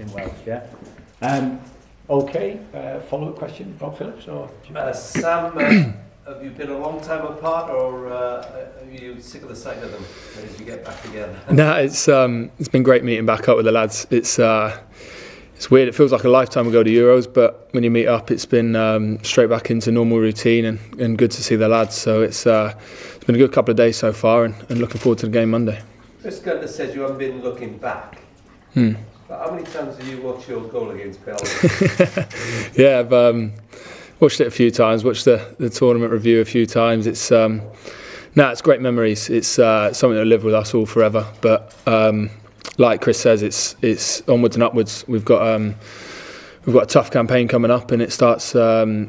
in Welsh, yeah. Okay, follow-up question, Rob Phillips? Or Sam, have you been a long time apart, or are you sick of the sight of them as you get back together? No, it's been great meeting back up with the lads. It's weird. It feels like a lifetime ago to Euros, but when you meet up, it's been straight back into normal routine and good to see the lads. So it's been a good couple of days so far, and looking forward to the game Monday. Chris Gunter says you haven't been looking back. But how many times have you watched your goal against Belgium? Yeah, I've watched it a few times. Watched the tournament review a few times. It's it's great memories. It's something that will live with us all forever. But like Chris says, it's onwards and upwards. We've got a tough campaign coming up, and it starts with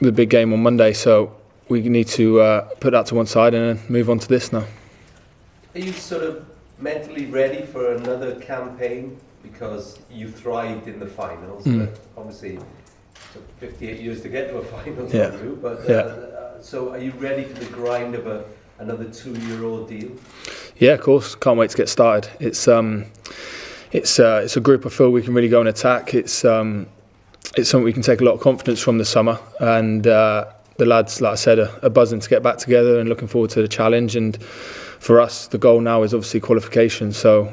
a big game on Monday. So we need to put that to one side and then move on to this now. Are you sort of mentally ready for another campaign? Because you thrived in the finals, but obviously it took 58 years to get to a final. So are you ready for the grind of another 2-year ordeal? Yeah, of course. Can't wait to get started. It's a group I feel we can really go and attack. It's something we can take a lot of confidence from this summer, and the lads, like I said, are buzzing to get back together and looking forward to the challenge. And for us, the goal now is obviously qualification. So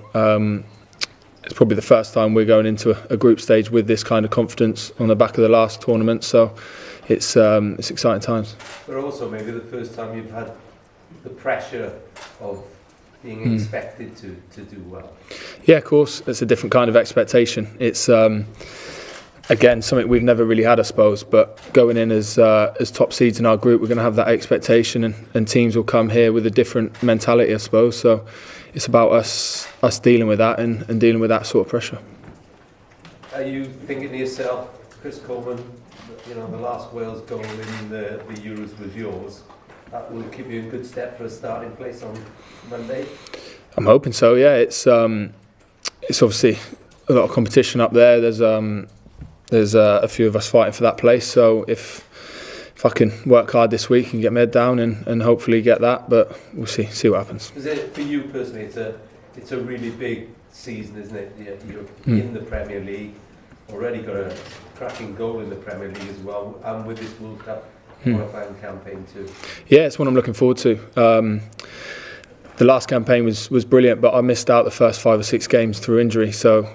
it's probably the first time we're going into a group stage with this kind of confidence on the back of the last tournament. So it's exciting times. But also maybe the first time you've had the pressure of being expected to do well. Yeah, of course. It's a different kind of expectation. It's again something we've never really had, I suppose. But going in as top seeds in our group, we're going to have that expectation, and teams will come here with a different mentality, I suppose. So it's about us dealing with that and dealing with that sort of pressure. Are you thinking to yourself, Chris Coleman, the last Wales goal in the Euros was yours? That will keep you in good step for a starting place on Monday? I'm hoping so, yeah. It's obviously a lot of competition up there. There's a few of us fighting for that place. So if I can work hard this week and get my head down and hopefully get that, but we'll see what happens. Is it, for you personally, it's a really big season, isn't it? You're in the Premier League, already got a cracking goal in the Premier League as well, and with this World Cup qualifying campaign too. Yeah, it's what I'm looking forward to. The last campaign was brilliant, but I missed out the first 5 or 6 games through injury. So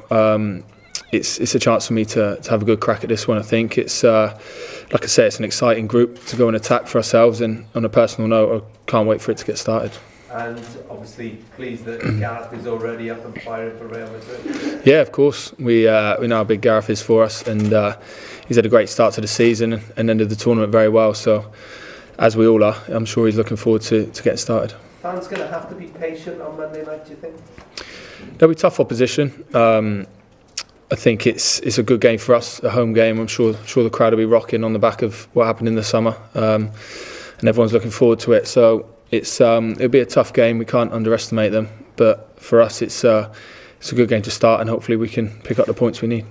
it's a chance for me to have a good crack at this one. I think it's like I say, it's an exciting group to go and attack for ourselves. And on a personal note, I can't wait for it to get started. And obviously pleased that Gareth is already up and firing for Real Madrid. Yeah, of course. We know how big Gareth is for us, and he's had a great start to the season and ended the tournament very well. So, as we all are, I'm sure he's looking forward to getting started. Fans going to have to be patient on Monday night, do you think? There'll be tough opposition. I think it's a good game for us, a home game. I'm sure the crowd will be rocking on the back of what happened in the summer, and everyone's looking forward to it. So it'll be a tough game. We can't underestimate them, but for us, it's a good game to start, and hopefully we can pick up the points we need.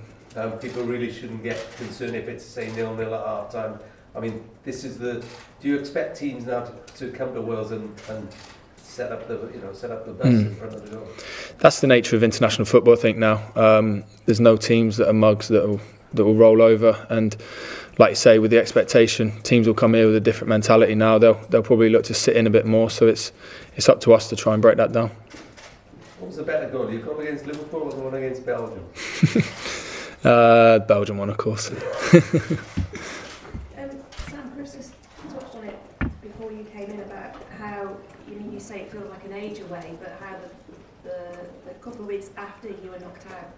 People really shouldn't get concerned if it's say 0-0 at half time. I mean, do you expect teams now to come to Wales and set up the bus in front of the goal? That's the nature of international football, I think. Now there's no teams that are mugs that will roll over, and like you say, with the expectation, teams will come here with a different mentality now. They'll probably look to sit in a bit more. So it's up to us to try and break that down. What was the better goal? Your goal against Liverpool or the one against Belgium? Belgium one, of course. Sam, Chris just touched on it before you came in about how you say it feels like an age away, but how the couple of weeks after you were knocked out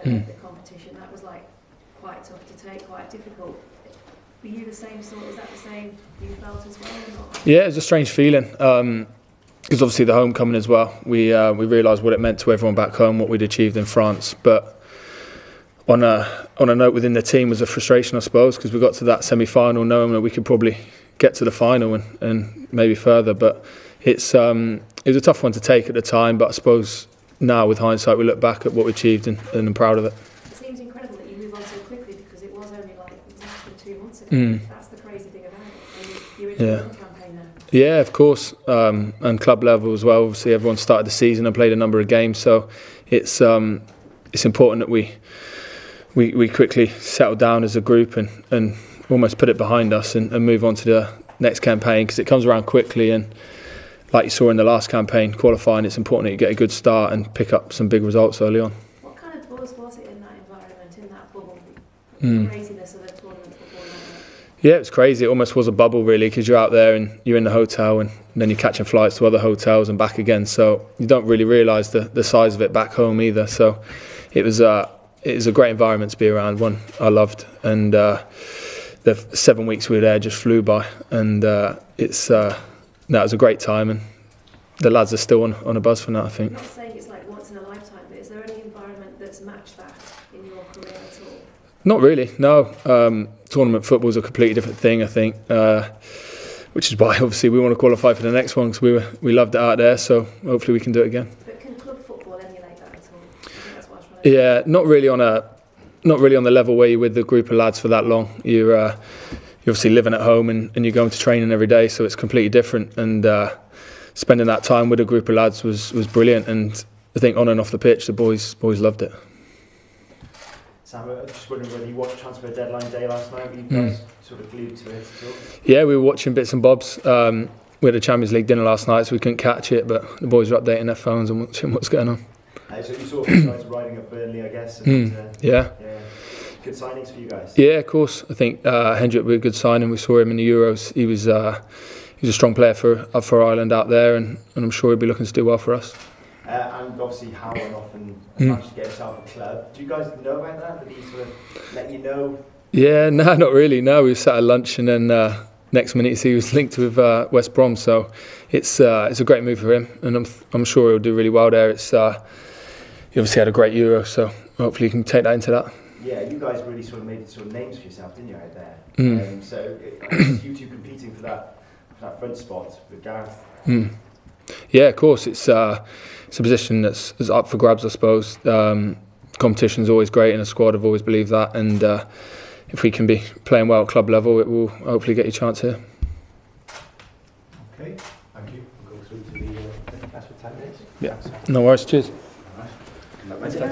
of the competition, that was like quite tough to take, quite difficult. Were you the same sort? Is that the same you felt as well? Or not? Yeah, it was a strange feeling. Because obviously the homecoming as well, we realised what it meant to everyone back home, what we'd achieved in France. But on a note within the team was a frustration, I suppose, because we got to that semi-final knowing that we could probably get to the final and maybe further. But it was a tough one to take at the time. But I suppose now with hindsight, we look back at what we achieved and I'm proud of it. It seems incredible that you move on so quickly because it was only like less than 2 months ago. That's the crazy thing about it. And you're in the campaign now. Yeah, of course, and club level as well. Obviously, everyone started the season and played a number of games, so it's it's important that we quickly settle down as a group and almost put it behind us and move on to the next campaign, because it comes around quickly, and like you saw in the last campaign qualifying, it's important that you get a good start and pick up some big results early on. What kind of buzz was it in that environment, in that bubble? The craziness of the tournament football? Yeah, it was crazy. It almost was a bubble, really, because you're out there and you're in the hotel, and then you're catching flights to other hotels and back again. So you don't really realise the size of it back home either. So it was a great environment to be around, one I loved, and the 7 weeks we were there just flew by, and it was a great time, and the lads are still on a buzz from that, I think. I'm not saying it's like once in a lifetime, but is there any environment that's matched that in your career at all? Not really, no. Tournament football is a completely different thing, I think, which is why obviously we want to qualify for the next one, because we loved it out there, so hopefully we can do it again. But can club football emulate that at all? I think that's what I was trying to Yeah, not really on the level where you're with the group of lads for that long. You're obviously living at home and you're going to training every day, so it's completely different. And spending that time with a group of lads was brilliant. And I think on and off the pitch, the boys loved it. Sam, I'm just wondering whether you watched transfer deadline day last night. Were you guys sort of glued to it at all? Yeah, we were watching bits and bobs. We had a Champions League dinner last night, so we couldn't catch it, but the boys were updating their phones and watching what's going on. So you saw you guys riding up Burnley, I guess. And, Yeah. Good signings for you guys. Yeah, of course. I think Hendrik was a good signing. We saw him in the Euros. He was a strong player for Ireland out there, and I'm sure he'll be looking to do well for us. And obviously Howard often managed to get himself a club. Do you guys know about that? Did he sort of let you know? Yeah, no, not really. No, we sat at lunch, and then next minute he was linked with West Brom. So it's a great move for him, and I'm sure he'll do really well there. He obviously had a great Euro, so hopefully he can take that into that. Yeah, you guys really sort of made sort of names for yourself, didn't you, out there? So it's you two competing for that front spot with Gareth. Yeah, of course. It's a position that's up for grabs, I suppose. Competition's always great in a squad. I've always believed that, and if we can be playing well at club level, it will hopefully get you a chance here. Okay, thank you. We'll go through to the class for 10 minutes. Yeah, no worries. Cheers. All right.